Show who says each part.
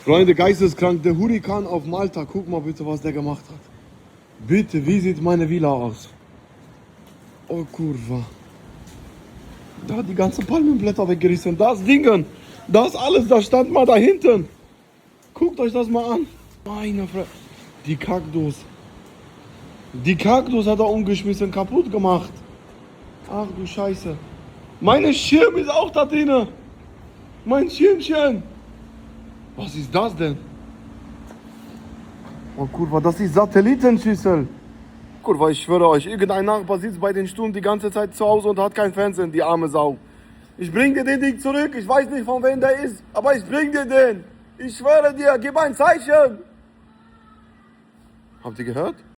Speaker 1: Freunde, geisteskrank, der Hurrikan auf Malta. Guck mal bitte, was der gemacht hat. Bitte, wie sieht meine Villa aus? Oh, Kurva. Da hat die ganzen Palmenblätter weggerissen. Das Dingen, das alles, das stand mal da hinten. Guckt euch das mal an. Meine Fresse. Die Kaktus. Die Kaktus hat er umgeschmissen, kaputt gemacht. Ach du Scheiße. Meine Schirm ist auch da drin. Mein Schirmchen. Was ist das denn? Oh Kurva, das ist Satellitenschüssel. Kurva, ich schwöre euch, irgendein Nachbar sitzt bei den Stunden die ganze Zeit zu Hause und hat kein Fernsehen, die arme Sau. Ich bring dir den Ding zurück, ich weiß nicht von wem der ist, aber ich bring dir den. Ich schwöre dir, gib ein Zeichen. Habt ihr gehört?